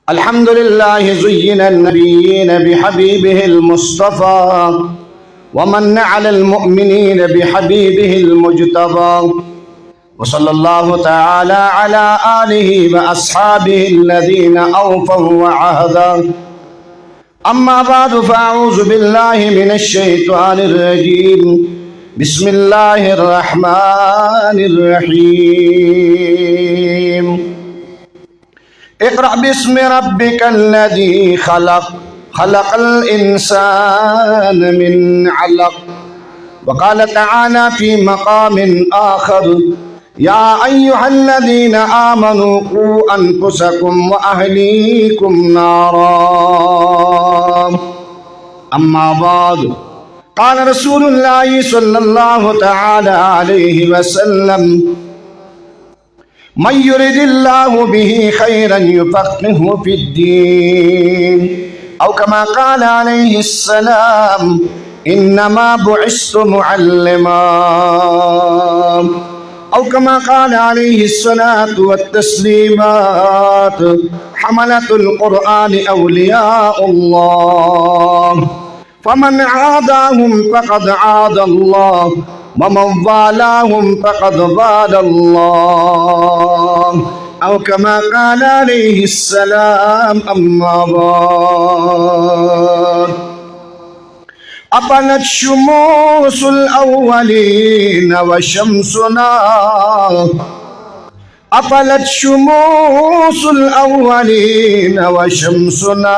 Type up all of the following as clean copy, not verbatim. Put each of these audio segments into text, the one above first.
अल्हम्दुलिल्लाह ज़ुय्यिना अन्नबिय्यीन बिहबीबिहिल मुस्तफ़ा वमन्ना अलल मुअमिनीन बिहबीबिहिल मुज्तबा वसल्लल्लाहु तआला अला आलिहि व अस्हाबिहिल्लज़ीना औफ़व अहदा अम्मा बअदु फ़अऊज़ु बिल्लाहि मिनश शैतानिर रजीम बिस्मिल्लाहिर रहमानिर रहीम इक़रा बिस्मि रब्बिकल्लज़ी खलक़ खलक़ल इंसान मिन अलक़ वक़ाल तआला फ़ी मक़ामिन आख़र या अय्युहल्लज़ीना आमनू क़ू अनफ़ुसकुम व अहलीकुम नारा अम्मा बाद क़ाल रसूलुल्लाहि सल्लल्लाहु तआला अलैहि वसल्लम मन युरिदिल्लाहु बिही खैरन युफ़क़्क़िहु फ़िद्दीन औ कमा क़ाल अलैहिस्सलाम इन्नमा बुइस्तु मुअल्लिमा औ कमा क़ाल अलैहिस्सलातु वत्तस्लीमात हमलतुल क़ुरआन औलियाउल्लाह फमन आदाहुम फ़क़द आदल्लाह वमन वालाहुम फ़क़द वालल्लाह औ कमा क़ाल अलैहिस्सलाम अम्मा बाद अपलत शुमूसुल अव्वलीन व शम्सुना अपलत शुमूसुल अव्वलीन व शम्सुना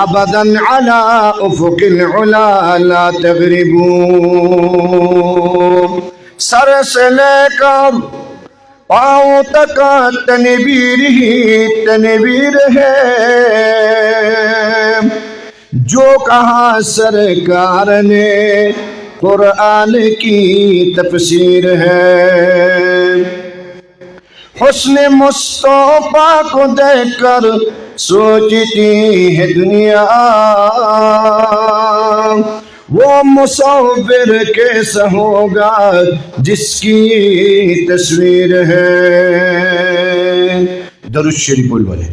अबदन अला उफ़ुक़िल उला ला तग़रिबू सर से लेकर पाँव तक तनवीर ही तनवीर है जो कहा सरकार ने कुरान की तफसीर है। हुस्न मुस्तफ़ा को देखकर सोचती है दुनिया वो मुसव्विर कैसा होगा जिसकी तस्वीर है। दरूद शरीफ बोल बोले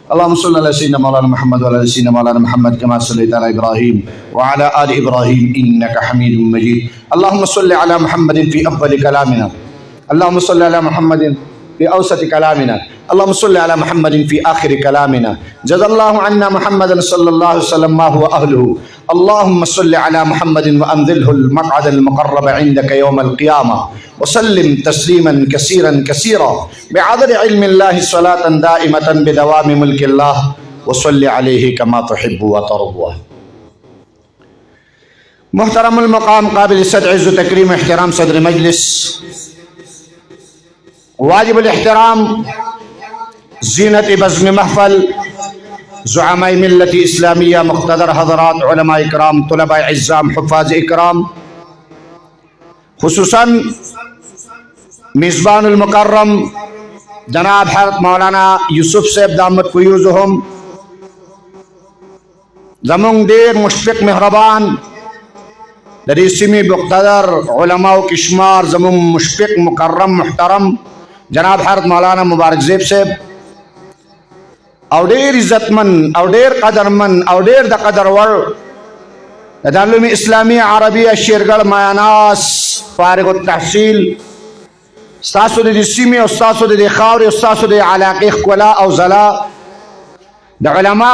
अल्लाहुम्मा सल्लि अला सय्यिदिना मौलाना मुहम्मद व अला सय्यिदिना मौलाना मुहम्मद कमा सल्लैता अला इब्राहीम व अला आलि इब्राहीम इन्नका हमीदुम मजीद। अल्लाहुम्मा सल्लि अला मुहम्मदिन फ़ी अव्वलि कलामिना अल्लाहुम्मा सल्लि अला मुहम्मदिन फ़ी औसति कलामिना अल्लाहुम्मा सल्लि अला मुहम्मदिन फ़ी आखिरि कलामिना जज़ल्लाहु अन्ना मुहम्मदन सल्लल्लाहु अलैहि वसल्लम मा हुवा अहलुहु अल्लाहुम्मा सल्लि अला मुहम्मदिन व अंज़िलहुल मक़अदल मुक़र्रब इंदका यौमल क़ियामा वसल्लिम तस्लीमन कसीरन कसीरा बिअदद इल्मिल्लाहि सलातन दाइमतन बिदवामि मुल्किल्लाह वसल्लि अलैहि कमा तुहिब्बु व तर्ज़ा। मुहतरमुल मक़ाम क़ाबिल सद्र इज़्ज़त तकरीम एहतराम सदर मजलिस वाजिबुल एहतराम ज़ीनत बज़्म महफ़ल ज़ुअमाए मिल्लत इस्लामिया मुक़्तदर हज़रात उलमा इकराम तुलबा इज़्ज़ाम हुफ़्फ़ाज़ इकराम खुसूसन मिज़बानुल मुकर्रम जनाब हज़रत मौलाना यूसुफ साहब दामत फ़ुयूज़ुहुम ज़मुंग देर मुशफ़िक़ मेहरबान दरीसिमी मुक़्तदर उलमा व किश्मार ज़मुंग मुशफ़िक़ मुकर्रम मुहतरम जनाब हज़रत मौलाना मुबारक ज़ेब साहब और ढेर इज़्ज़तमंद और ढेर कदरमंद और ढेर द कदरवर दारुल इस्लामी अरबिया शेरगढ़ मायानास फारिग तहसील उस्ताद दिसिमी उस्ताद खावर उस्ताद इलाक़े क़ुला और ज़ला द उलमा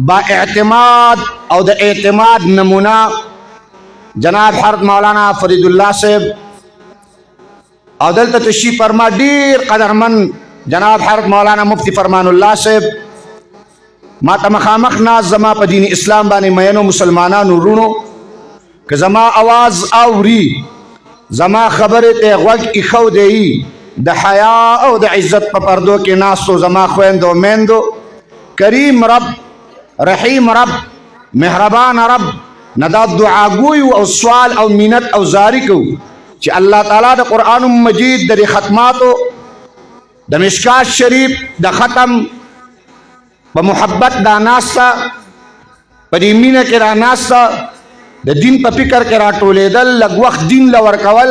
बाएतमाद और द एतमाद नमूना जनाब हज़रत मौलाना फरीदुल्लाह साहब और दल तशरीफ़ फरमा ढेर कदरमंद जनाब हज़रत मौलाना मुफ्ती फरमानुल्लाह साहब माता मखामख नाज जमा पदीन इस्लाम बानी मयनो मुसलमाना नुरूनो कि जमा आवाज़ आवरी जमा खबर ते वग इखो देई द हया और द इज़्ज़त पर्दो के नास्तो जमा खुएंदो मेंदो करीम रब रहीम रब मेहरबान रब नदा दुआ गोई और सवाल और मिनत और जारी को कि अल्लाह ताला द कुरान मजीद दर खत्मातो द मिशकात शरीफ द ख़त्म ब मोहब्बत दा नास्ता परीमीन के रा नास्ता द दिन पर फिक्र के रा टोलेदल लग वक्त दिन लवर कवल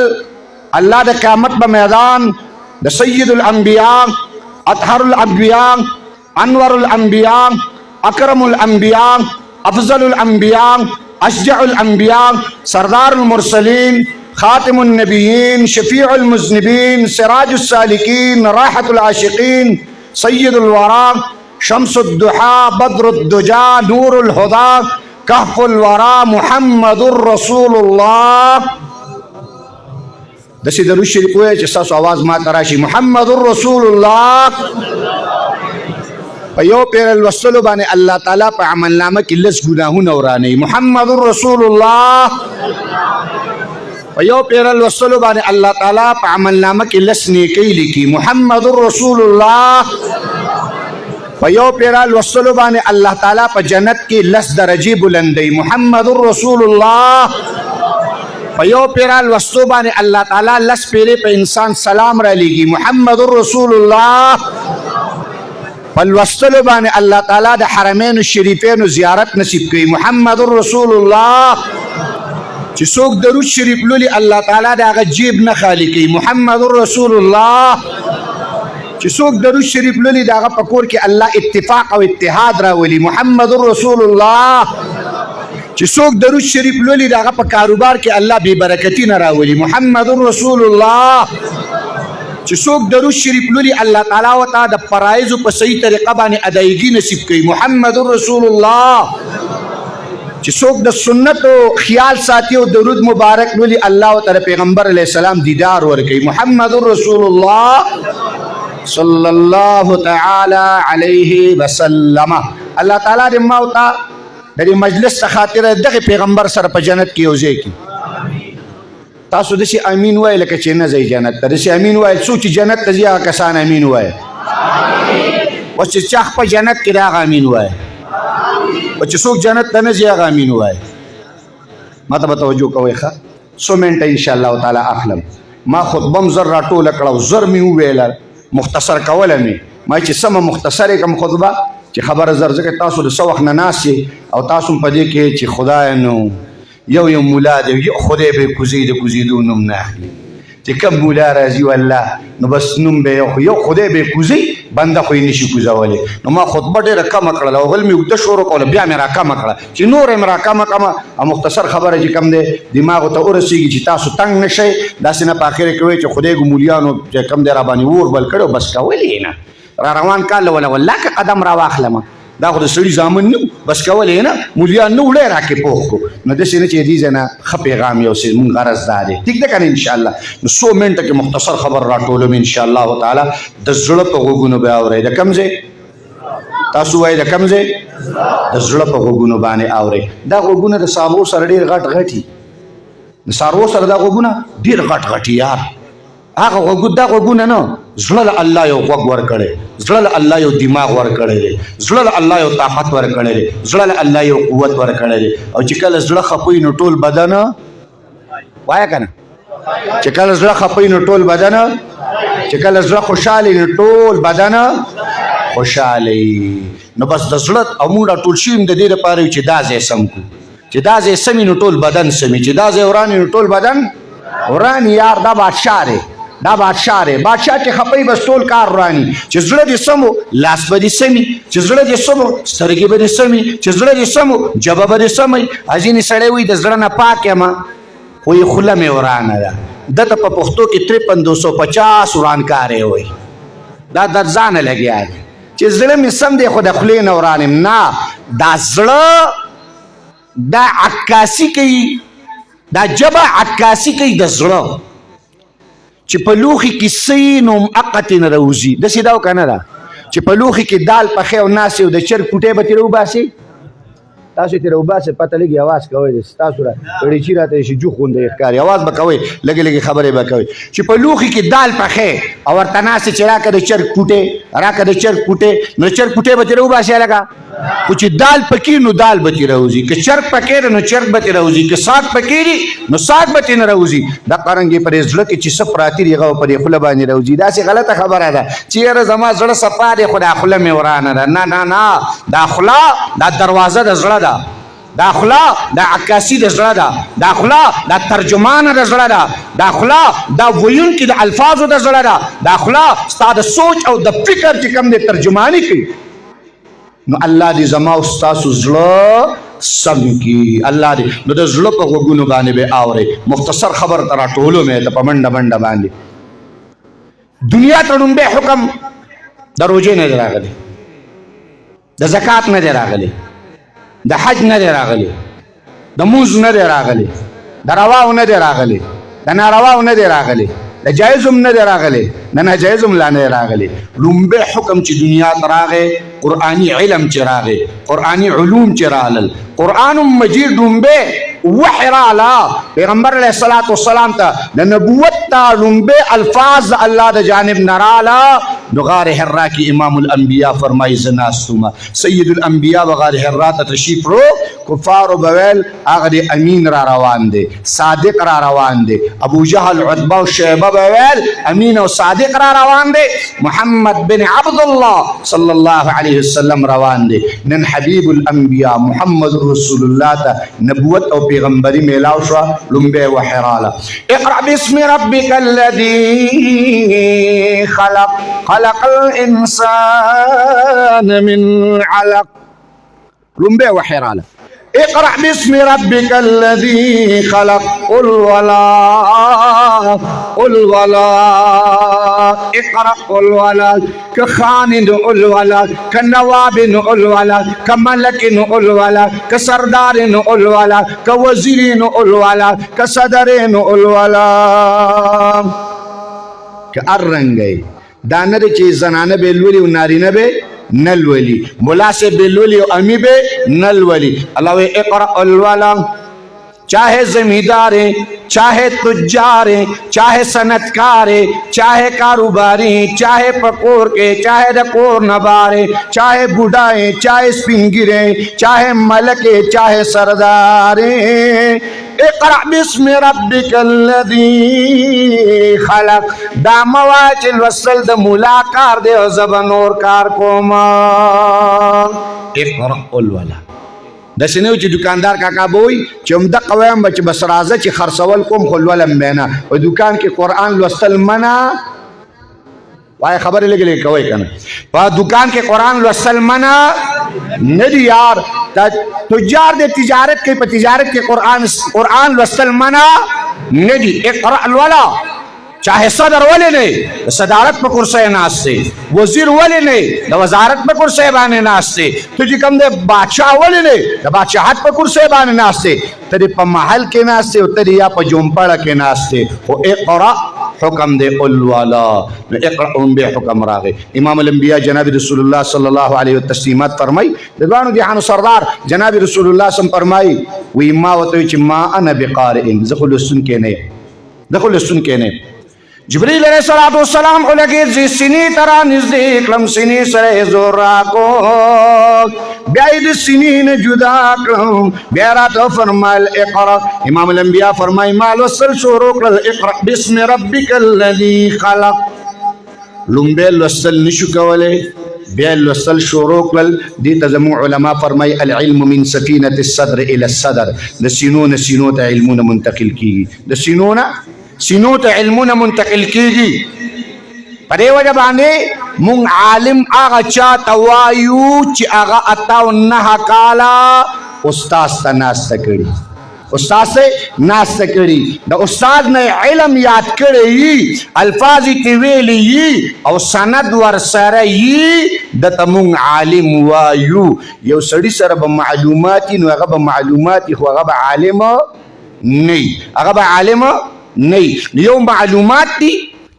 अल्लाह द क़यामत ब मैदान द सय्यदुल अंबिया اطهر الانبیاء، انور الانبیاء، اکرم الانبیاء، افضل الانبیاء، اشجع الانبیاء، سردار المرسلین، خاتم النبیین، شفیع المذنبین، سراج السالکین، راحت العاشقین، سید الورا، شمس الضحا، بدر الدجا، نور الهدى، کهف الورا، محمد رسول الله. دسی درود شریف وایي چې ستاسو آواز ما ته راشي. محمد رسول الله. په یو پیر لوستلو باندې الله تعالی په عملنامه کې لس ګناهونه ورانوي. محمد رسول الله. په یو پیر لوستلو باندې الله تعالی په عملنامه کې لس نیکۍ لیکي. محمد رسول الله. په یو پیر لوستلو باندې الله تعالی په جنت کې لس درجې بلندوي. محمد رسول الله. په یو پیر لوستلو باندې الله تعالی لس پیرې په انسان سلام را لېږي. محمد رسول الله. په لوستلو باندې الله تعالی د حرمین الشریفین زیارت نصیب کوي. محمد رسول الله. چې څوک درود شریف لولي الله تعالی د هغه جیب نه خالی کوي. محمد رسول الله. چې څوک درود شریف لولي د هغه په کور کې الله اتفاق او اتحاد راولي. محمد رسول الله. چې څوک درود شریف لولي د هغه په کاروبار کې الله بې برکتي نه راولي. محمد رسول الله. چې څوک درود شریف لولي الله تعالی ورته د فرایضو په صحیح طریقه باندې ادایګي نصیب کوي. محمد رسول الله. چې څوک د سنتو خیال ساتي او درود مبارک لولي الله ورته پیغمبر علیه السلام دیدار ورکوي. محمد رسول الله صلی الله تعالی علیه وسلم. الله تعالی دې ما ورته د دې مجلس څخه خاطره دغه پیغمبر سره په جنت کې یو ځای کړي. تاسو دسی امین وای لکه چې نه ځئ جنت ته. دسی امین وای څوک چې جنت ته ځي هغه کسان امین وای. اوس چې چا په جنت کې دی هغه امین وای. او چې څوک جنت ته نه ځي هغه امین وای. ما ته به توجه کوئ ښه. څو منټه انشاءالله تعالی اخلم. ما خطبه م زر راټوله کړه او زر مې وویله مختصر کوله مې. ما چې سمه مختصر یې کړم خطبه چې خبره زر ځکه تاسو د څه وخت نه ناست او تاسو هم په دې کې چې خدای نو یو مولا دی یو خدای به کوزي د کوزیدو نوم نه اخلي. چې کوم مولا راځي والله نو بس نوم به یو خدای به کوزي بنده خو یې نشي کوزولی. نو ما خطبه ډېره کمه کړله او غل مې اوږده شروع کوله بیا مې راکمه کړه چې نور یې مې راکمه کړمه او مختصر خبره چې کوم دی دماغو ته ورسېږي چې تاسو تنګ نه شئ. داسې نه په اخر کې وایي چې خدای ګو مولیانو چې کوم دی را باندې اور بل کړی بس کولی یې نه. را روان کال له والله که قدم را واخلمه دا خو د سړي زامن نه بس کولی یې نه. مولیان نه وړی راکې پوخ کو. نو داسې نه چې دې ځای نه ښه پیغام یو څه مونږ غرض دا دی. ټیک ده که نه انشاءالله. نو څو منټه کې مختصر خبر راټولوم انشاءالله تعالی. د زړه په غوږونو به اورئ. د کوم ځای تاسو وایئ د کوم ځای؟ د زړه په غوږونو باندې اورئ. دا غوږونه د څاروو سره ډېر غټ غټي. د څاروو سره دا غوږونه ډېر غټ غټي یار. هغه غوږ دا غوږونه نه زړه له الله یو غوږ ورکړی. زړه له الله یو دماغ ورکړی دی. زړه له الله یو طاقت ورکړی دی. زړه له الله یو قوت ورکړی دی. او چې کله زړه خفوي نو ټول بدن وایه که نه چې کله زړه خفوي نو ټول بدن چې کله زړه خوشحالي نو ټول بدن خوشحالي. نو بس د زړه او موږ ټول شي د دې لپاره چې دا ځای سم کړو. چې دا ځای سمي نو ټول بدن سمي. چې دا ځای وراني نو ټول بدن وراني. یار دا بادشاه دی. دا بادشاه دی. بادشاه چې خپوي بس ټول کار وراني. چې زړه دې سمو لاس به دې سمي. چې زړه دې سمو سترګې به دې سمي. چې زړه دې سمو ژبه به دې سمي. ځینې سړی وایي د زړه نه پاک یم خو یې خوله مې ورانه ده. دته په پښتو کې 5350 ورانکاری وایي. دا در ځانه لګیا دی چې زړه مې سم دی خو د خولې نه وران یم. نه دا زړه دا عکاسي کوي. دا ژبه عکاسي کوي د زړه. چې په لوښي کې څه نو مؤقتې نه راوځي. داسې دا که نه ده چې په لوښي کې دال پخې او ناستې او د چرګ ټوټې به ترې وباسې. تاسو ترې وباسئ پته لګي اواز کوئ. ستاسو را ړیچي راته شي جوخ غوندې ښکاري. اواز به کوئ لږې لږې خبرې به کوئ. چې په لوښي کې دال پخې او ورته ناستې چې راکه د چرګ ټوټې راکه د چرګ ټوټې نو چرګ ټوټې به ترې وباسې لکه. خو چې دال پکې نو دال به ترې راوځي. که چرګ پکې دی نو چرګ به ترې راوځي. که ساګ پکې دی نو ساګ به ترې نه راوځي. دا قرنګې په دې زړه کې چې څه پراته دي هغه په دې خوله باندې راوځي. داسې غلطه خبره ده چې یاره زما زړه صفا دی خو دا خوله مې ورانه ده. نه نه نه دا خوله دا دروازه د زړه ده. دا خوله دا عکاسي د زړه ده، دا خوله دا ترجمانه د زړه ده، دا خوله دا ویونکي د الفاظو د زړه ده، دا خوله ستا د سوچ او د فکر چې کوم دی ترجماني کوي. نو الله دې زما او ستاسو زړه سم کی، الله دې نو د زړه په غوږونو باندې به اوري. مختصر خبر ته راټولو مې ته په منډه منډه باندې. دنیا ته لومبی حکم د روژې نه دی راغلی، د زکات نه دی راغلی، د حج نه دی راغلی، د مونځ نه دی راغلی، د رواو نه دی راغلی، د نارواو نه دی راغلی، د جایزم نه دی راغلی، د ناجایزم لا نه دی راغلی. لومبی حکم چې دنیا ته راغی قرآني علم چې راغی، قرآني علوم چې رالل، قرآن مجید لومبی وحی رالا پیغمبر علیہ الصلوۃ والسلام ته د نبوت ته لومبی الفاظ الله د جانب نه رالا. نو غار حرا کې امام الانبیاء فرمایي زه ناستومه، سید الانبیاء به غار حرا ته تشریف رو، کفارو بویل هغه د امین را روان دی، صادق را روان دی، ابو جهل عتبه او شیبه بویل امین او صادق را روان دی، محمد بن عبد الله صلی الله علیه وسلم روان دی. نن حبیب الانبیاء محمد رسول الله ته نبوت او پیغمبری میلاو شو. لومبی وحی راله اقرأ باسم ربک الذی خلق خلق الانسان من علق. لومبی وحی راله اقرأ باسم ربك الذي خلق قل ولا قل ولا اقرأ قل ولا كخان قل ولا كنواب قل ولا كملك قل ولا كسردار قل ولا كوزير قل ولا كصدر قل ولا. كأرنگي دانه چې زنانه به لولي او نارینه به نلولی، ملا سے بلولی و امی بے نلولی. اللہ اقرأ الولا چاہے زمینداریں، چاہے تجاریں، چاہے صنعتکاریں، چاہے کاروباری، چاہے پکور کے، چاہے دکور نبارے، چاہے بوڑھائیں، چاہے سپنگریں، چاہے ملکیں، چاہے سرداریں. اقرأ باسم ربک الذی خلق. دا مواچل وصل دا مولا کار دے و زبن اور کار کوما. اقرأ الولا د سينو چې دکاندار کاکا بوي چې همدا قوام بچ بس راځه چې خرڅول کوم خلولم بینا او دکان کې قرآن لوستل منا وای خبرې لګلې کوي کنه په دکان کې قرآن لوستل منا نه دی یار. تجار د تجارت کې په تجارت کې قرآن لوستل منا نه دی. اقرأ الولا چاہے صدر ولی نہیں صدارت پہ کرسے ناستے، وزیر ولی نہیں دا وزارت پہ کرسے بانے ناستے، تجھے کم دے بادشاہ ولی نہیں دا بادشاہت پہ کرسے بانے ناستے، تری پا محل کے ناستے و تری یا پا جنپڑا کے ناستے. و اقرأ حکم دے الوالا اقرأ بے حکم راغے. امام الانبیاء جناب رسول اللہ صلی اللہ علیہ وسلم تسلیمات فرمائی دوانو دیحانو سردار جناب رسول اللہ صلی اللہ علیہ وسلم فرمائی وی ما وطوی چی ما انا بقارئن دخل السن کے نے جبریل علیہ السلام لگے زی سینی ترا نزدیک لم سینی سرے زورا کو بیاید سینین جدا کرم بیارا تو فرمائل اقرأ. امام الانبیاء فرمائی مال وصل شروع کر اقرأ باسم ربک الذی خلق. لنبیل وصل نشو کولے بیل وصل شروع کل دیتا زمو علماء فرمائی العلم من سفینة الصدر الى الصدر. دا سینو تا علمون منتقل کی، دا سینو تا علمون منتقل کیگی. پدے وجہ باندے مونگ عالم آغا چاہتا وایو چی آغا اتاو نہا کالا استاذ تا ناستا کری، استاذ سے ناستا کری. دا استاذ نے علم یاد کری الفاظی تیویلی او سند ورسر دا تا مونگ عالم وایو. یو سڑی سر با معلوماتی نو اغا با معلوماتی خو اغا با عالم نئی، اغا با عالم نہیں. یو معلومات دی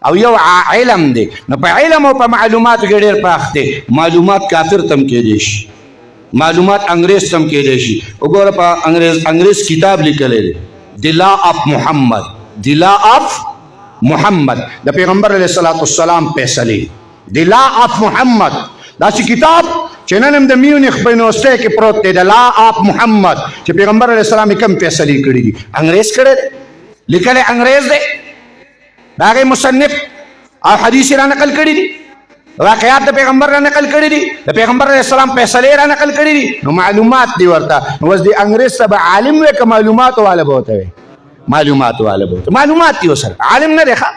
او یو علم دی. نو پا علم او پا معلومات کے دیر پاکتے معلومات کافر تم کے دیشی، معلومات انگریز تم کے دیشی. اگورا پا انگریز کتاب لکلے دے دی لا آف محمد، دی لا آف محمد دا پیغمبر علیہ السلام پیسلی دی لا آف محمد. دا سی کتاب چنانم دا میونخ بینوستے کے پروت دے دا لا آف محمد چی پیغمبر علیہ السلام کم پیسلی کری دی انگریز کرے دے لکھلے انگریز دے داغے مصنف اور حدیث را نقل کری دی. واقعات د پیغمبر را نقل کړي دي، د پیغمبر علیه السلام فیصلې را نقل کړي دي، نو معلومات دي ورته. نو اوس د انګریز ته به عالم وي که معلومات والا به ورته وي؟ معلومات والا به ورته. معلومات دي ورسره، عالم نه دی ښه.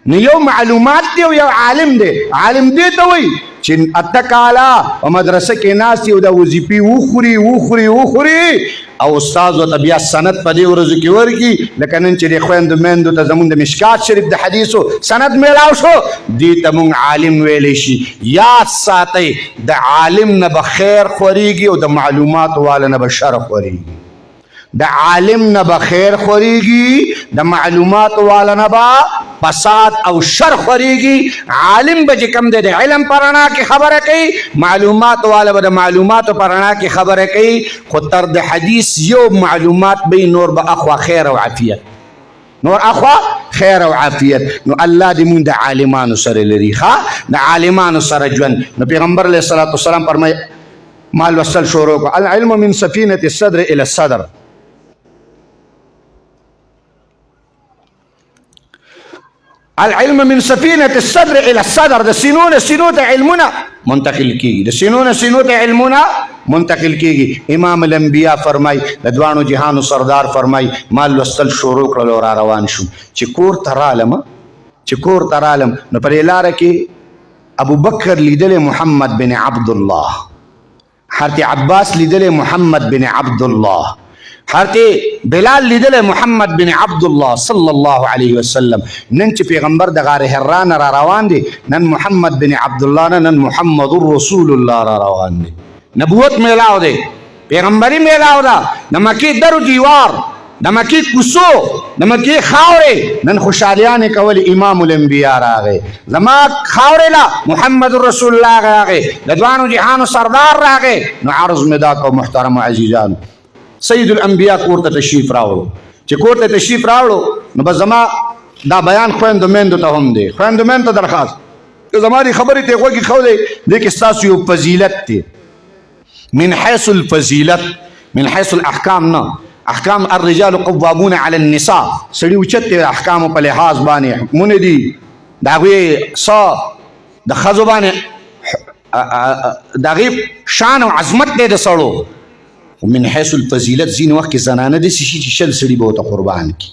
نو یو معلومات دی او یو عالم دی. عالم دې ته وایي چې اته کاله په مدرسه کې ناست یو د وظیفې وخوري او استاد ورته بیا سند په دې ورځو کې ورکړي، لکه نن چې د خویندو میندو ته زمونږ د مشکات شریف د حدیثو سند میلاو شو، دې ته مونږ عالم ویلی شي. یاد ساتئ د عالم نه به خیر خورېږي او د معلوماتو والا نه به شر خورېږي. د عالم نه به خیر خورېږي، د معلوماتو والا نه به فساد او شر خورېږي. عالم به چې کوم دی د علم په رڼا کې خبره کوي، معلومات والا به د معلوماتو په رڼا کې خبره کوي، خو تر د حدیث یو معلومات به نور به اخوا خیر او عافیت، نور اخوا خیر او عافیت. نو الله دې مونږ د عالمانو سره لري ښه، د عالمانو سره ژوند. نو پیغمبر علیه الصلاة والسلام فرمایي ما لوستل شروع کړه، العلم من سفینة الصدر الى الصدر. العلم من سفینة الصدر الى الصدر. د سینو ته علمونه منتقل کیږي، د سینو ته علمونه منتقل کیږي. امام الانبیاء فرمای، د دوانو جهانو سردار فرمای ما لوستل شروع کړل او را روان شوم. چې کور ته رالم نو پر لاره کې ابو بکر لیدل محمد بن عبدالله، حضرت عباس لیدل محمد بن عبدالله، حضرت بلال لیدل محمد بن عبدالله صلی الله علیه وسلم. نن چې پیغمبر د غار حرا نه را روان دی، نن محمد بن عبدالله نه نن محمد رسول الله را روان دی. نبوت میلاو دی، پیغمبري میلاو ده، د مکې درو دیوار، د مکې کوڅو، د مکې خاورې نن خوشحالیانې کولې. امام الانبیاء راغی، زما خاورې لا محمد رسول الله راغی، د دوانو جهانو سردار راغی. نو عرض مې دا کو محترم عزیزانو، سید الانبیاء کور ته تشریف راوړو. چې کور ته تشریف راوړو نو به زما دا بیان خویندو میندو ته هم دی، خویندو میندو ته درخواست، زما دې خبرې ته غوږ ایښودی، دې کې ستاسو یو فضیلت دی من حیث الفضیلت، من حیث الاحکام نه. احکام الرجال قوامون علی النساء، سړي اوچت دی احکامو په لحاظ باندې، حکمونه دي د هغوی د ښځو باندې د هغې شان او عظمت دی د سړو. ومن حیث الفضیلت ځینې وخت کې زنانه داسې شي چې شل سړي به ورته قربان کړي،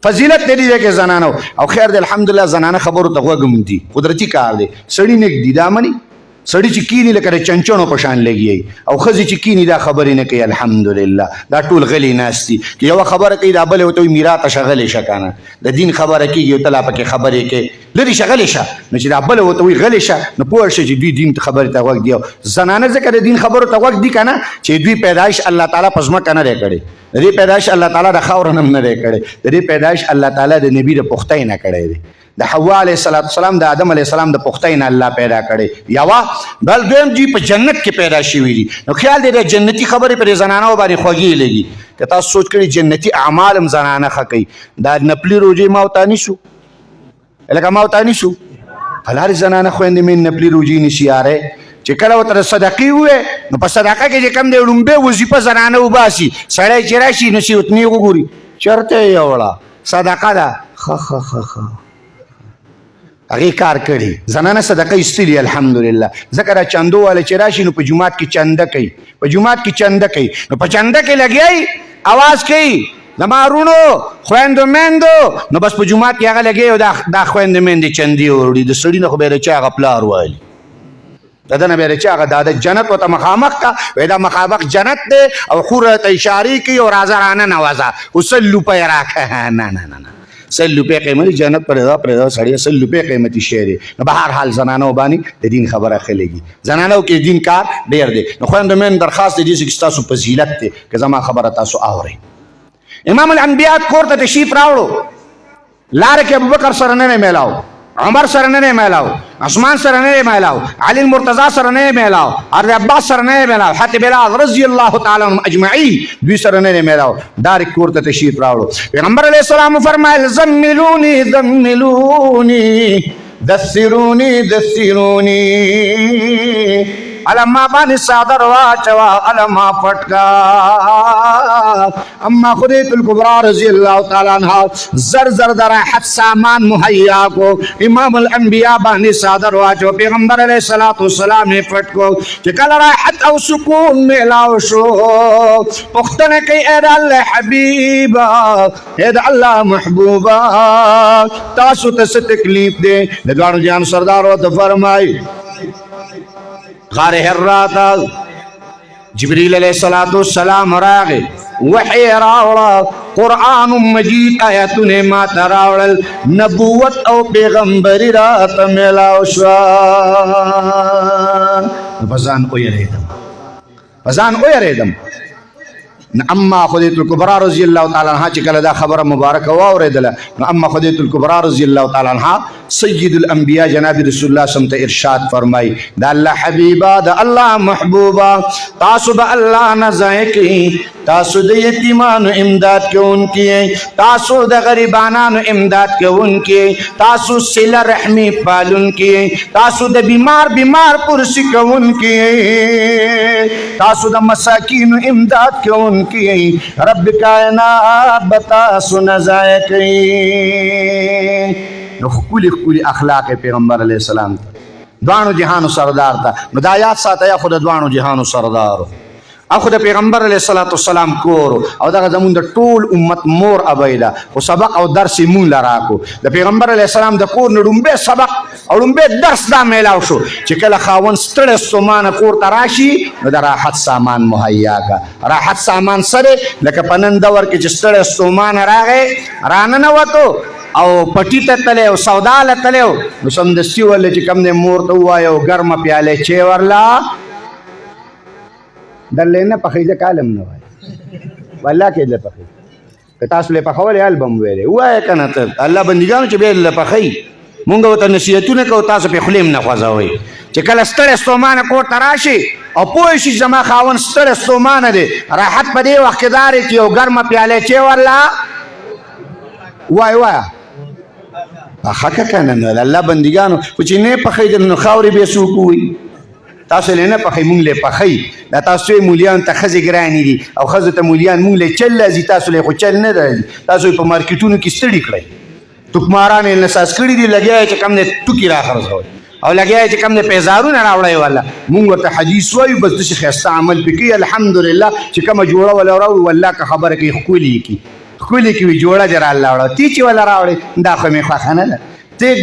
فضیلت دی دې کې زنانه. او خیر دی الحمدلله زنانه خبرو ته غوږ هم دي، قدرتي کار دی. سړي نږدې دا مني، سړي چې کینی لکه د چنچڼو په شان لګي، او ښځې چې کینی دا خبرې نه کوي. الحمدلله دا ټول غلي ناست دي، که یوه خبره کوي دا بلې ورته وایي میراته شه غلې شه که نه، د دین خبره کېږي او ته لا پکې خبرې کوې، لرې شه غلې شه. نو چې دا بله ورته وایي غلې شه، نو پوه شه چې دوی دین خبرې ته غوږ دي. او زنانه ځکه د دین خبرو ته غوږ دي که نه چې دوی پیدایش الله تعالی په ځمکه نه دی کړې، د دې پیدایش الله تعالی د خاوره نه هم نه دی کړی، د دې پیدایش الله تعالی د نبي د پختۍ نه کړی دی، د حوا علیه السلام د آدم علیه السلام د پختۍ نه الله پیدا کړی. یوه بل دویم دوی په جنت کې پیدا شوي دي. نو خیال دی د جنتي خبرې پرې زنانو باندې خوږې لګي. که تاسو سوچ کړئ جنتي اعمال هم زنانه ښه کوي. دا نپلي روژې ما ورته نیسو، لکه ما ورته نیسو، هلارې زنانه خویندې مې نپلي روژې نیسي یارې. چې کله ورته د صدقې ووایې نو په صدقه کې چې کوم دی لومبۍ وظیفه زنانه وباسي، سړی چې راشي نو سیوتنې وګوري چېرته یې یوړه صدقه ده، ښه هغې کار کړي، زنانه صدقه ایستلي الحمدلله. ځکه دا چندو والا چې راشي نو په جومات کې چنده کوي، په جومات کې چنده کوي، نو په چنده کې لګیایي اواز کوي زما وروڼو خویندو میندو، نو بس په جومات کې هغه لګیایي او دا خویندې میندې چندې وروړي. د سړي نه خو به یې د چا هغه پلار والي، د ده نه به یې د چا هغه دا د جنت ورته مخامخ کا، وایي دا مخامخ جنت دی او خور ته اشارې کوي او راځه راننوځه او 100 روپۍ راکړه. نه 100 روپۍ قیمتي جنت پرېږده سړی، 100 روپۍ قیمتي شی دی. نو به هر حال زنانو باندې د دین خبره ښه لګي، زنانو کې دین کار ډېر دی. نو خویندو مین درخواست دی چې ستاسو فضیلت دی که زما خبره تاسو اورئ. امام الانبیاء کور ته تشریف راوړو، لاره کې ابوبکر سره نه میلاو، عمر سره نه میلاو، عثمان سره نه میلاو، علی المرتضی سره نه میلاو، حضرت عباس سره نه میلاو، حضرت بلال رضی الله تعالی عنهم اجمعین دوی سره نه میلاو. ډایرکټ کور ته تشریف راوړو. پیغمبر علیه السلام فرمایل زملونی دثرونی علما باندې صادر واچوا علما پټکا اما خدیجه الکبرى رضی الله تعالی عنها زر زر د راحت سامان مهیا کو امام الانبیاء باندې صادر واچو پیغمبر علیہ الصلوۃ والسلام نے پټ کو چې کله راحت او سکون ملاو شو پختنه کوي اے الله حبیبا اے الله محبوبا تاسو ته تکلیف دے د دوانو جان سردار او ته فرمای غار حرات جبریل علیہ الصلوۃ والسلام راغه وحی راوړه قرآن مجید آیاتونه ما تراوړل نبوت او پیغمبري راته ملاو شو بزان او یریدم اما خدیجه الکبرى رضی الله تعالی عنها چې کله دا خبره مبارکه واوریدله اما خدیجه الکبرى رضی الله تعالی عنها سید الانبیاء جناب رسول الله صلی الله علیه وسلم ارشاد فرمای دا الله حبیبا دا الله محبوبا تاسو به الله نزای کی تاسو د یتیمانو امداد کوونکی تاسو د غریبانو امداد کوونکی تاسو صله رحمی پالونکی تاسو د بیمار پرسی کوونکی تاسو د مساکین امداد کوونکی رب کائنات بتا سنزای کی نو خپل اخلاق پیغمبر علیہ السلام دوانو جهانو سردار تا نو د آیات ساته یا خود دوانو جهانو سردار اخو د پیغمبر علیہ الصلوۃ والسلام کور او دغه زمون د ټول امت مور ابیدا او سبق او درس مون لراکو د پیغمبر علیہ السلام د کور نډومبه سبق او ډومبه درس دا میلاو شو چې کله خاون ستړی ستومانه کور ته راشي نو د راحت سامان مهیا کا راحت سامان سره لکه پنن دور کې چې ستړی ستومانه راغی راننه وته او پټی ته تله او سودا له تله نو سمدستي ولې چې کم نه مور ته وایو ګرمه پیاله چې ورلا دلنه په خیزه کالم نه وای والله کې له پخې تاسو له پخول البم ویلې وای کنه ته الله بندګانو چې به له پخې مونږ وته نصیحتونه کو تاسو په خلیم نه خوځوي چې کله ستړی ستومانه کور ته راشي او پوه شي زما خاون ستړی ستومانه دی راحت په دې وخت کې داري چې یو ګرمه پیاله چې ورلا وای حقا کنه نه الله بندګانو چې نه پخې د نو خاوري به سوکوي تاسو نه پخې مونږ له پخې دا تاسو مولیان ته خزي ګرانی دي او خزه ته مولیان مونږ له چل لازم تاسو له خو چل نه راځي تاسو په مارکیټونو کې ستړي کړئ توکماران نه ساس کړی دي لګیا چې کم نه ټوکی را خرڅوي او لګیا چې کم نه پیزارونه راوړی ولا مونږ ته حدیث وایو بس د خسته عمل پکې الحمدلله چې کوم جوړه ولا راو والله که خبره کې خولي کی جوړه در الله راو تی چې ولا راوړي دا خو می خوښنه ده ته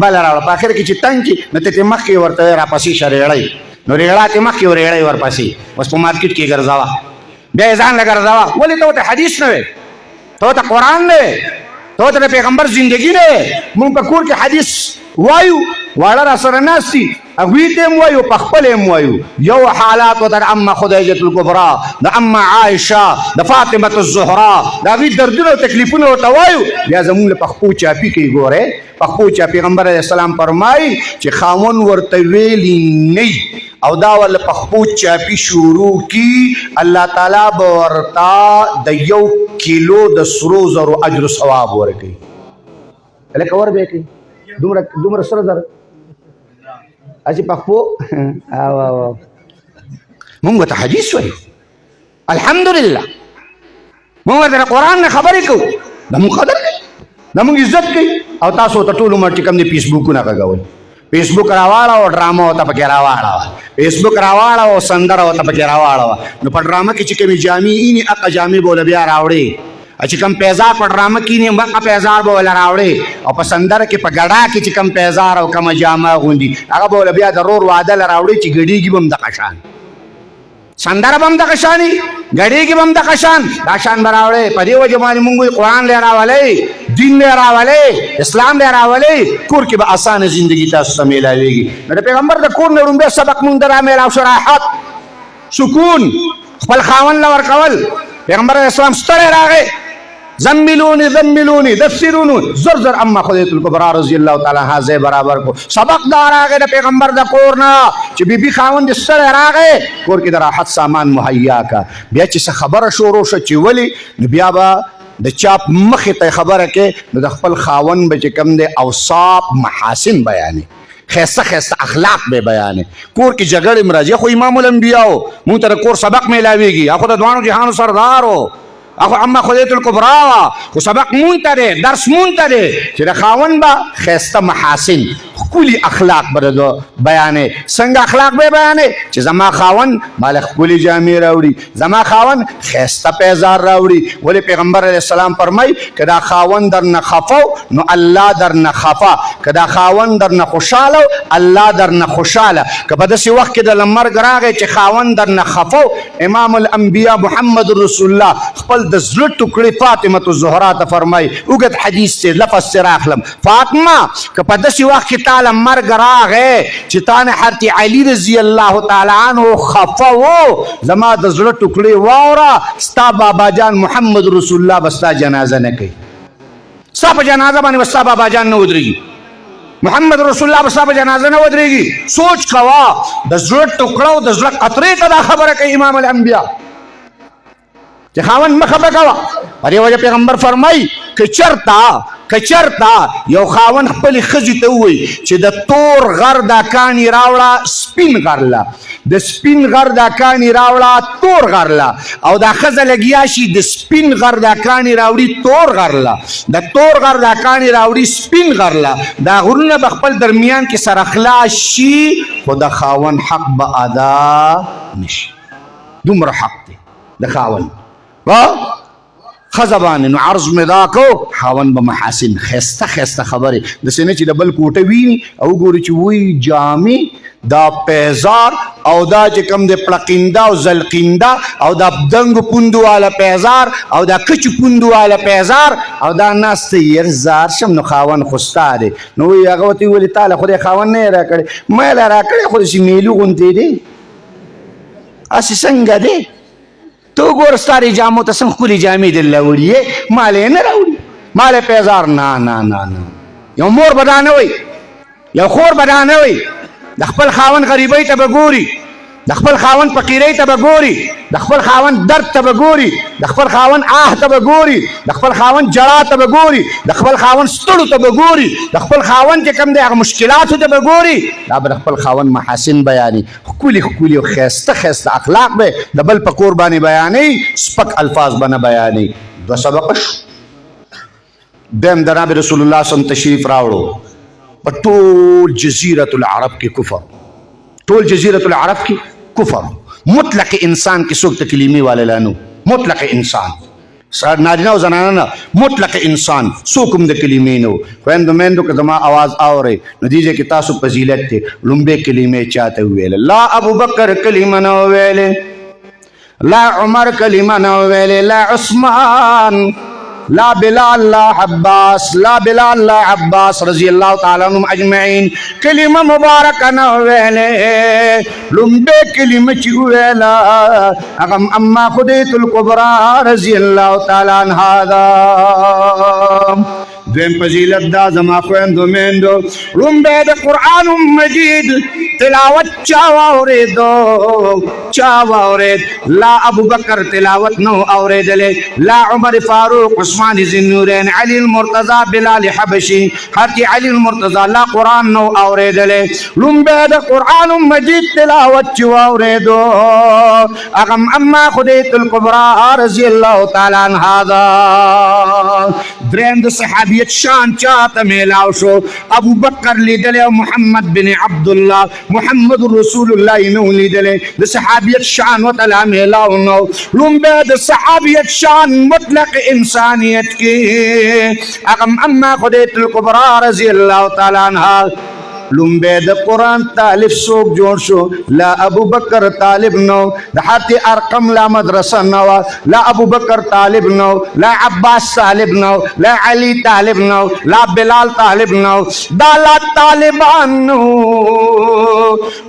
بل راوړ په اخر کې چې تنګ کې نو ته مخ کې ورته را پاسې شریړی نو ریړه ته مخ کې ریړی ور پاسې اوس په مارکیټ کې ګرځاوه بیا ځان لګرځاوه ولې ته حدیث نه وي ته قرآن نه ته پیغمبر زندگی نه مونږ په کور کې حدیث وایو واړه را سره ناسي هغوی ته هم وایو په خپل هم وایو یو حالات د اما خدیجه الکبرى د اما عائشه د فاطمه الزهرا د هغوی دردونه او تکلیفونه ورته وایو بیا زمونږ له پخپو چاپي کوي ګوره پخپو چاپي پیغمبر علیه السلام فرمایي چې خاون ورته ویلی نه او دا ول پخپو چاپی شروع کی الله تعالی ورتا د 1 کیلو د سرو زرو اجر ثواب ورکي الکه ور به کی دومره سره در اجي پخپو او مونږ ته حدیث وای الحمدلله مونږ د قرآن نه خبرې کو د مونږ قدر کوي د مونږ عزت کوي او تاسو ته ټول عمر چې کوم دی فیسبوک نه کاږئ فیسبوک راواړه او ډراما او ته پکې راواړه فیسبوک راواړه او سندره او ته پکې راواړه نو په ډراما کې چې کومې جامې اینې اقا جامې بوله بیا راوړې چې کوم پیزار په ډراما کې نه مګه پیزار بوله راوړې او په سندره کې په ګډا کې چې کوم پیزار او کوم جامه غوندي هغه بوله بیا ضرور وعده راوړې چې ګډېږي بم د قشان سندره بم د قشانی ګډېږي بم د قشان دا شان براوړې په دې وجه باندې مونږ قرآن لراولې دین لراولې اسلام لراولې کور کې به اسانه ژوندۍ تاسو ته ملاويږي د پیغمبر د کور نه رومبه سبق مونږ درا ملاو شراحت سکون خپل خاون لور کول پیغمبر اسلام ستړی راغی زملونی دفسرونی زر اما خدیجه الکبرى رضی الله تعالی عنها زې برابر کو سبق دار راغی د پیغمبر د کور نه چې بیبي خاوند ستړی راغی کور کې د راحت سامان مهیا کا بیا چې خبره شروع شو چې ولی بیا با د چاپ مخې ته خبره کې د خپل خاوند به چې کم د اوصاف محاسن بیانې خیسته خیسته اخلاق به بیانې. کور کې جګړې م راځي، خو امام الانبیا و، مونږ ته د کور سبق میلاویږي، هغه د دوانو جهانو سردار و، اخو اما خدایت الکبرا وا، خو سبق مونږ ته دی، درس مونږ ته دی چې د خاوند به خیسته محاسن ښکلي اخلاق به د بیانې. څنګه اخلاق به بیانې چې زما خاوند ماله ښکلي جامې راوړي، زما خاوند خیسته پیزار راوړي. ولې پیغمبر علیه السلام فرمایي که دا خاوند در نه خفه نو الله در نه خفه، که دا خاوند در نه خوشحاله الله در نه خوشحاله. که په داسې وخت کې د مرګ راغی چې خاوند در نه خفه، امام الانبیا محمد رسول الله خپل د زړه ټوکړې فاطمه الزهرا ته فرمایي، اوږد حدیث دی لفظ سره اخلم، فاطمه که په داسې وخت کې تعالی مرګ راغی چې تا نه حضرت علي رضی الله تعالی عنه خفه و، زما د زړه ټوکړې واوره، ستا بابا جان محمد رسول الله به ستا جنازه نه کوي، ستا په جنازه باندې به ستا بابا جان نه ودرېږي، محمد رسول الله به ستا په جنازه نه ودرېږي. سوچ کوه د زړه ټوکړه او د زړه قطرې ته دا خبره کوي امام الانبیا چې خاوند مه خفه کوه. په دې وجه پیغمبر فرمایي که چرته یو خاوند خپلې ښځې ته ووایي چې د تور غر دا کاڼي راوړه سپین غر له، د سپین غر دا کاڼي راوړه تور غر له، او دا ښځه لګیا شي د سپین غر دا کاڼي راوړي تور غر له، د تور غر دا کاڼي راوړي سپین غر له، دا غرونه به خپل درمیان کې سره خلاص شي، خو د خاوند حق به ادا نشي. دومره حق دی د خاوند ښځه باندې. نو عرض مې دا کو خاوند به محاسن خیسته خیسته خبرې، داسې نه چې د بل کوټه ویني او ګوري چې وایي جامې دا پیزار او دا چې کوم د پړقینده او زلقینده او دا دنګو پوندو والا پیزار او دا کچو پوندو والا پیزار او دا ناسته یې زار شم نو خاوند خو ستا دی. نو وایي هغه ورته ویلې تاله خدای خاوند نه یې راکړی، ما یې لا راکړی خو داسې میلو غوندې دی، هسې څنګه دی تو ګور ستارې جامو ته څنګه ښکلې جامې درله وړي یې، مال یې نه راوړي، مال یې پیزار نه نه نه نه. یو مور به دا نه وایي، یو خور به دا نه وایي، د خپل خاوند غریبۍ ته به ګوري، د خپل خاوند فقیرۍ ته به ګوري، د خپل خاوند درد ته به ګوري، د خپل خاوند آه ته به ګوري، د خپل خاوند جړا ته به ګوري، د خپل خاوند ستړو ته به ګوري، د خپل خاوند چې کوم دی هغه مشکلاتو ته به ګوري. دا به د خپل خاوند محاسن بیاني، ښکلي ښکلي او ښایسته ښایسته اخلاق به د بل په کور باندې بیانوي، سپک الفاظ به نه بیانوي. دوه سبقه شو. دویم جناب رسول الله صلی الله علیه وسلم تشریف راوړو، په ټول جزیرة العرب کې کفر، ټول جزیرة العرب کې کفر، مطلق انسان کې څوک تکلیمي والا لا نو، مطلق انسان نارینه او زنانه نه، مطلق انسان څوک هم د کلمې نو. خویندو میندو که زما آواز اورئ نو دې ځای کې تاسو فضیلت دی. لومبۍ کلمې چاته وویلې؟ لا ابوبکر کلمه نه وویلې، لا عمر کلمه نه وویلې، لا عثمان، لا بلال، لا عباس، لا بلال، لا عباس رضی اللہ تعالی عنہم اجمعین کلمه مبارکه نه ویلې. لومبۍ کلمه چې وویله هغه اما خدیجة الکبرا رضی الله تعالی عنها ده. دویم فضیلت دا زما خویندو میندو، لومبۍ د قرآن مجید تلاوت چا واورېدو؟ چا واورېد؟ لا ابوبکر تلاوت نو اورېدلی، لا عمر فاروق، عثمان ذی النورین، علی المرتضی، بلال حبشي، حضرت علی المرتضی لا قرآن نو اورېدلی. لومبۍ د قرآن مجید تلاوت چې واورېدو هغه اما خدیجة الکبرا رضی الله تعالی عنها ده. دریم د صحابیت شان چاته میلاو شو؟ ابو بکر لیدلی او محمد بن عبدالله، محمد رسول الله نو لیدلی، د صحابیت شان ورته لا میلاو نو. لومبۍ د صحابیت شان مطلق انسانیت کې هغه اما خدیجة الکبرا رضی الله تعالی عنها. لومبۍ د قرآن طالب څوک جوړ شو؟ لا ابو بکر طالب نو، د حضرت ارقم لا مدرسه نو، لا ابو بکر طالب نو، لا عباس طالب نو، لا علی طالب نو، لا بلال طالب نو، دا لا طالبان نو.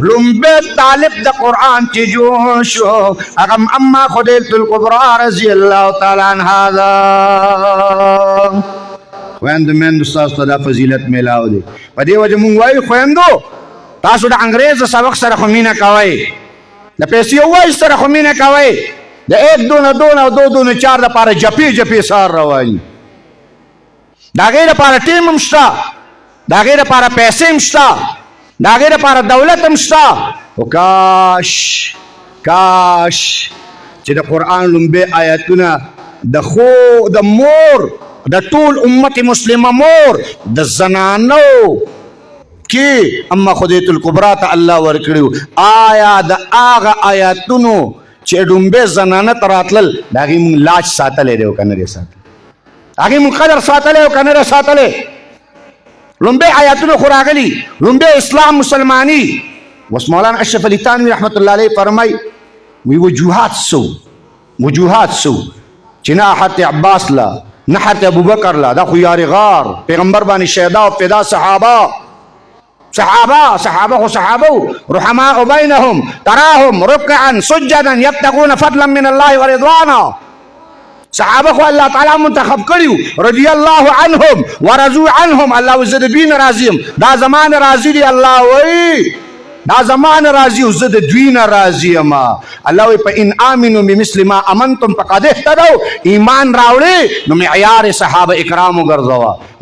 لومبۍ طالب د قرآن چې جوړ شو هغه اما خدیجة الکبرا رضی الله تعالی عنها ده. خویندو میندو ستاسو ته دا فضیلت میلاو دی. په دې وجه مونږ وایو خویندو تاسو د انګریز سبق سره خو مینه کوئ، د پیسې وایس سره خو مینه کوئ، د 1 2 2 او 2 2 4 دپاره جپې جپې سهار رواني، د هغې دپاره ټیم هم شته، د هغې دپاره پیسې هم شته، د هغې دپاره دولت هم شته خو کاش چې د قرآن لومبی آیتونه د مور د ټول امت مسلمه مور د زنانو کې اما خدیت الکبرا ته الله ورکړي آیا د هغه آیاتونو چې ډومبې زنانه ته راتلل د هغې مونږ لاج ساتلی دی او که نه دی ساتلی هغې مونږ قدر ساتلی او که نه دی ساتلی لومبې آیاتونه خو راغلي لومبې اسلام مسلماني اوس مولانا اشرف علي تانوي رحمت الله علیه فرمای وی وجوهات سو چې نه حضرت عباس لا نه حضرت ابوبکر لا دا خو یار غار پیغمبر باندې شهدا او فدا صحابه خو صحابه رحماء بینهم تراهم رکعا سجدا یبتغون فضلا من الله ورضوانا صحابه خو الله تعالی منتخب کړیو رضی الله عنهم ورضوا عنهم الله زه د دوی نه راضي یم دا زمان راضي دی الله وی دا زمان راضي او زه د دوی نه راضي یم الله وی په ان امنوا بمثل ما امنتم فقد اهتدوا ایمان راوړي نو معیار صحابه کرام وګرځوا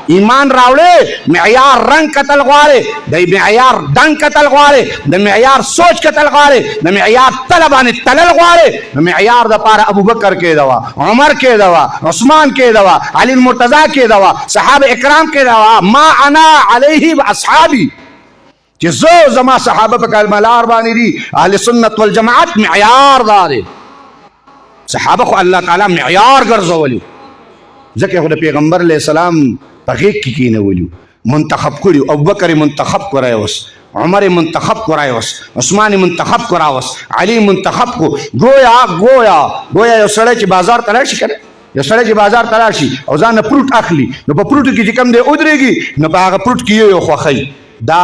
ایمان راوړي معیار رنگ قتل غواړي د معیار دنګ قتل غواړي د معیار سوچ قتل غواړي د معیار طلبانه تلل غواړي د معیار د پاره ابوبکر کې دوا عمر کې دوا عثمان کې دوا علي المرتضی کې دوا صحابه کرام کې دوا ما انا علیه اصحابي چې زما صحابه په کلمه لار باندې دي اهل سنت والجماعت معیار دار صحابه خو الله تعالی معیار ګرځولي ځکه خو د پیغمبر علیه السلام په غېږ کې کېنولي منتخب کړي ابوبکر منتخب کړی اوس عمر منتخب کړی اوس عثمان منتخب کړی اوس علي منتخب کو گویا یو سړی چې بازار ته لاړ شي کنه یو سړی چې بازار ته لاړ شي او ځان نه فروټ اخلي نو په فروټو کې چې کوم دی ودرېږي نو په هغه فروټ کې یو خوښوي دا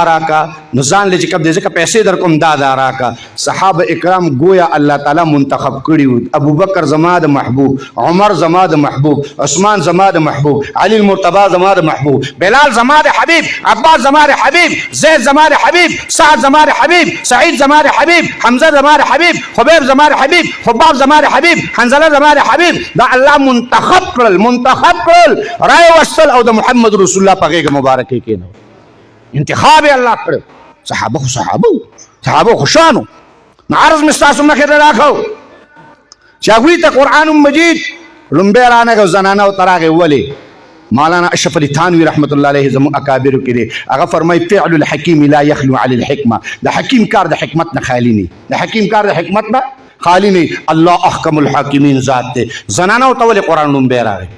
راکا نو ځان له چې کوم دی ځکه پیسې در کوم دا راکا صحابه اکرام گویا الله تعالی منتخب کړي ابوبکر زما د محبوب عمر زما د محبوب عثمان زما د محبوب علي المرتضی زما د محبوب بلال زما د حبیب عباس زما د حبیب زید زما د حبیب سعد زما د حبیب سعید زما د حبیب حمزه زما د حبیب خبیب زما د حبیب خباب زما د حبیب حنظله زما د حبیب دا الله منتخب کړل رای وصل او د محمد رسول الله په غېږ مبارکه کې نو انتخاب الله کړو صحابه خوشانو نو عرض مستاسو مخې ته راکړو چې هغوی ته قرآن مجید لومبی رانغه زنانه او تراغه ولې مولانا اشرف علي تانوي رحمت الله علیه زموږ اکابرو کې دی هغه فرمایي فعل الحکیم لا یخلو عن الحکمه د حکیم کار د حکمت نه خالی نه الله احکم الحاکمین ذات دی زنانه ته ولې قرآن لومبی راغی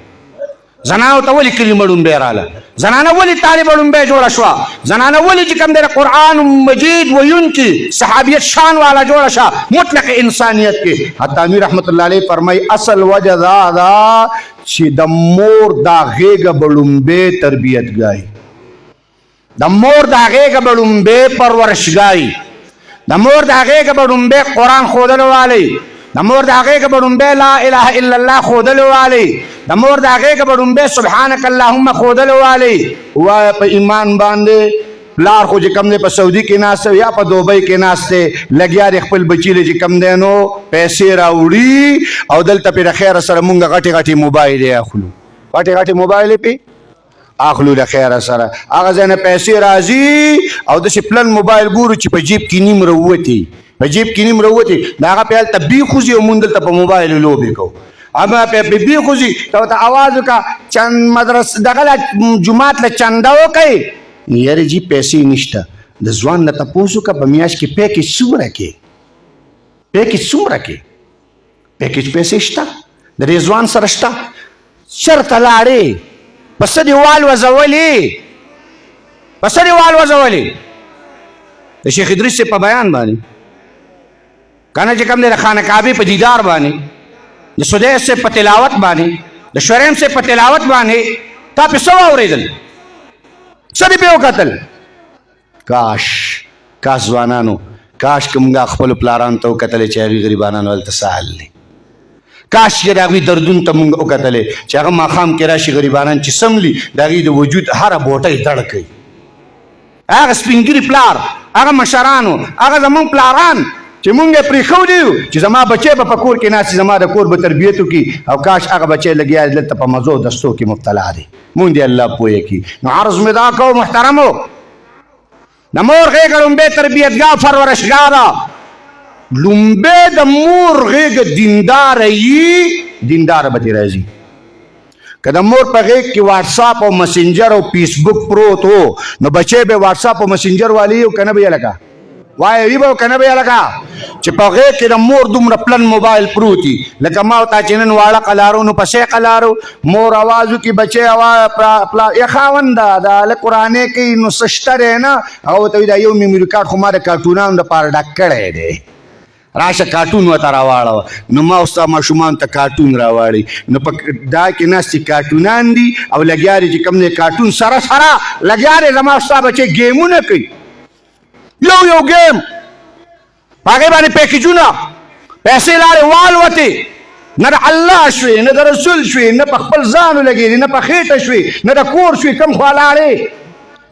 زنانو ته ولې کلمه لومبی راله زنانه ولې طالبه لومبی جوړه شوه زنانه ولې چې کوم دی قرآن مجید ویونکي صحابیت شان والا جوړه شه مطلق انسانیت کې حتی امیر رحمت الله علیه فرمایي اصل وجه دا چې د مور دا غېږه به لومبی تربیتګاهي د مور دا غېږه به لومبی پرورشګاهي د مور دا غېږه به لومبی قرآن ښودلو والی د مور د هغې که به ډومبی لا اله الا الله ښودلو والی د مور د هغې که به ډومبی سبحانک اللهم ښودلو والی ووایه په ایمان باندې پلار خو چې کم دی په سعودي کې ناست یا په دوبۍ کې ناست دی لګیا دی خپل بچي له چې کم دی نو پیسې راوړي او دلته پې د خیره سره مونږ غټې موبایل یې اخلو غټې موبایل یې پې اخلو له خیره سره هغه ځای نه پیسې راځي او داسې پلن موبایل ګورو چې په جیب کې نیم راووتي د هغه پې هلته بیخوځي او مونږ دلته په موبایل لوبې کوو اما پې بیخوځي ته ورته اواز وکړه دغه جومات له چنده وکئ یاره جي پیسې نشته د ځوان نه تپوس وکړه په میاشت کې پیکج څومره کې پیکج پیسې شته د دې ځوان سره شته چېرته لاړې په څه دې والوځولې د شیخ ادریس صاحب په بیان باندې کنه چې کوم دی د خانه کعبې په دیدار باندې د سدیس صاحب په تلاوت باندې د شوریم صاحب په تلاوت باندې تا پې څه واورېدل څه دې پې وکتل کاش ځوانانو کاش که موږ خپلو پلارانو ته وکتلی چې هغوی غریبانانو هلته څه حال دی کاش چې د هغوی دردونو ته موږ وکتلی چې هغه ماښام کې راشي غریبانان چې سملي د هغوی د وجود هره بوټۍ دړ کوي هغه سپین ګیري پلار هغه مشرانو هغه زمونږ پلاران چې مونږ یې پرېښودي یو چې زما بچی به په کور کې ناست زما د کور به تربیت وکړي او کاش هغه بچی لګیا دی دلته په مزو دستو کې مبتلا دی مونږ دې الله پوهه کړي نو عرض مې دا کوو محترمو د مور غېږه لومبۍ تربیتګاه پرورشګاه ده لومبۍ د مور غېږه دینداره یي دینداره به دې راځي که د مور په غېږ کې واټساپ او مسنجر او فیسبوک پروت و نو بچی به واټساپ او مسنجر والی او که نه به یې لکه وایي وي به که نه به یې لکه چې په غېږ کې د مور دومره پلن موبایل پروت وي لکه ما ورته چې نن واړه قلارو نو پسې قلارو مور آواز وکړي بچی یا خاونده دا هلک قرانې کوي نو څه شته دی نه هغه ورته وایي دا یو میموري کارډ خو ما د کارټونانو دپاره ډک کړی دی راشه کارټون ورته راواړوه نو ما ستا ماشومانو ته کارټون راواړي نو په دا کې ناستې کارټونان دي او لګیا دي چې کوم دی کارټون سره لګیا دی زما ستا بچی ګیمونه کوي یو ګیم په هغې باندې پیکیجونه پیسې لاړې والوتې نه د الله شوې نه د رسول شوې نه په خپل ځان ولګېدې نه په خېټه شوې نه د کور شوې کوم خوا لاړې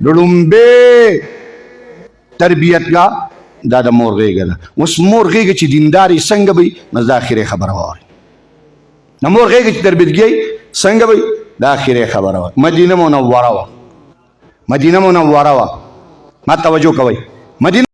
د لومبۍ تربیتګاه دا د مور غېږه ده اوس مور غېږه چې دینداري څنګه به وي بس د اخرې خبره واورئ د مور غېږه چې تربیتګۍ څنګه به وي د اخرې خبره وه مدینه منوره وه ما توجه کوئ مدینه